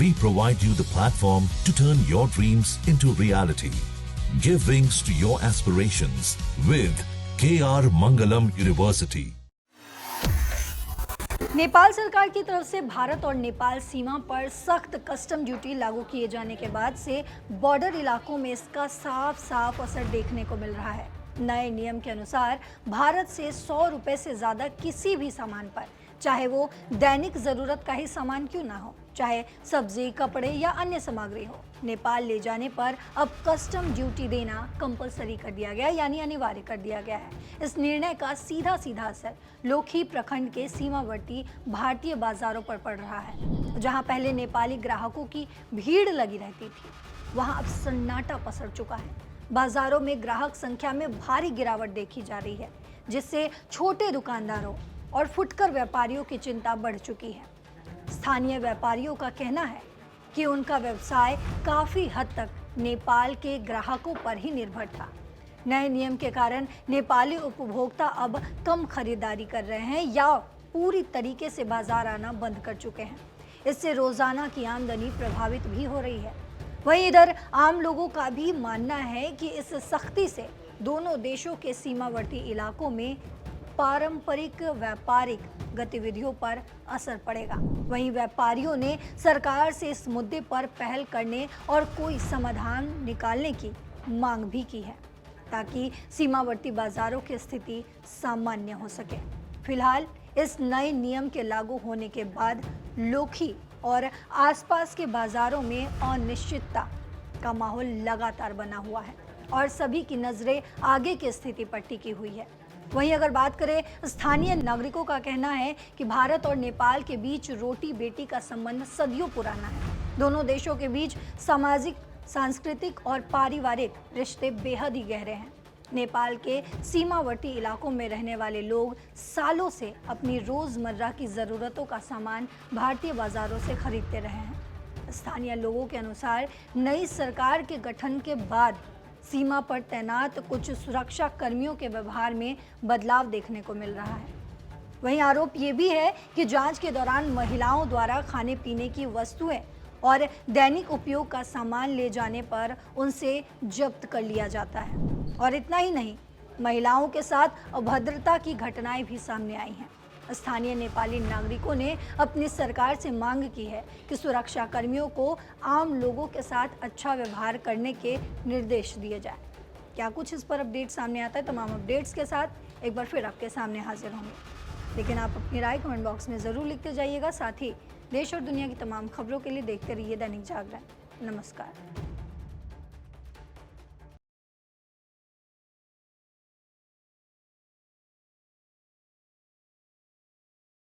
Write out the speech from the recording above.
We provide you the platform to turn your dreams into reality. Give wings to your aspirations with KR Mangalam University. Nepal सरकार की तरफ से भारत और नेपाल सीमा पर सख्त कस्टम ड्यूटी लागू किए जाने के बाद से बॉर्डर इलाकों में इसका साफ साफ असर देखने को मिल रहा है। नए नियम के अनुसार भारत से 100 रुपए से ज़्यादा किसी भी सामान पर, चाहे वो दैनिक ज़रूरत का ही सामान क्यों ना हो, चाहे सब्जी, कपड़े या अन्य सामग्री हो, नेपाल ले जाने पर अब कस्टम ड्यूटी देना कंपलसरी कर दिया गया, यानी अनिवार्य कर दिया गया है। इस निर्णय का सीधा सीधा असर लोखी प्रखंड के सीमावर्ती भारतीय बाजारों पर पड़ रहा है। जहां पहले नेपाली ग्राहकों की भीड़ लगी रहती थी, वहां अब सन्नाटा पसर चुका है। बाजारों में ग्राहक संख्या में भारी गिरावट देखी जा रही है, जिससे छोटे दुकानदारों और फुटकर व्यापारियों की चिंता बढ़ चुकी है। स्थानीय व्यापारियों का कहना है कि उनका व्यवसाय काफी हद तक नेपाल के ग्राहकों पर ही निर्भर था। नए नियम के कारण नेपाली उपभोक्ता अब कम खरीदारी कर रहे हैं या पूरी तरीके से बाजार आना बंद कर चुके हैं। इससे रोजाना की आमदनी प्रभावित भी हो रही है। वहीं इधर आम लोगों का भी मानना है कि इस सख्ती से दोनों देशों के सीमावर्ती इलाकों में पारंपरिक व्यापारिक गतिविधियों पर असर पड़ेगा। वहीं व्यापारियों ने सरकार से इस मुद्दे पर पहल करने और कोई समाधान निकालने की मांग भी की है, ताकि सीमावर्ती बाजारों की स्थिति सामान्य हो सके। फिलहाल इस नए नियम के लागू होने के बाद लोखी और आसपास के बाजारों में अनिश्चितता का माहौल लगातार बना हुआ है और सभी की नजरें आगे की स्थिति पर टिकी हुई है। वहीं अगर बात करें, स्थानीय नागरिकों का कहना है कि भारत और नेपाल के बीच रोटी बेटी का संबंध सदियों पुराना है। दोनों देशों के बीच सामाजिक, सांस्कृतिक और पारिवारिक रिश्ते बेहद ही गहरे हैं। नेपाल के सीमावर्ती इलाकों में रहने वाले लोग सालों से अपनी रोजमर्रा की जरूरतों का सामान भारतीय बाजारों से खरीदते रहे हैं। स्थानीय लोगों के अनुसार नई सरकार के गठन के बाद सीमा पर तैनात कुछ सुरक्षा कर्मियों के व्यवहार में बदलाव देखने को मिल रहा है। वहीं आरोप ये भी है कि जांच के दौरान महिलाओं द्वारा खाने पीने की वस्तुएं और दैनिक उपयोग का सामान ले जाने पर उनसे जब्त कर लिया जाता है। और इतना ही नहीं, महिलाओं के साथ अभद्रता की घटनाएं भी सामने आई हैं। स्थानीय नेपाली नागरिकों ने अपनी सरकार से मांग की है कि सुरक्षा कर्मियों को आम लोगों के साथ अच्छा व्यवहार करने के निर्देश दिए जाए। क्या कुछ इस पर अपडेट सामने आता है? तमाम अपडेट्स के साथ एक बार फिर आपके सामने हाजिर होंगे, लेकिन आप अपनी राय कमेंट बॉक्स में ज़रूर लिखते जाइएगा। साथ ही देश और दुनिया की तमाम खबरों के लिए देखते रहिए दैनिक जागरण। नमस्कार।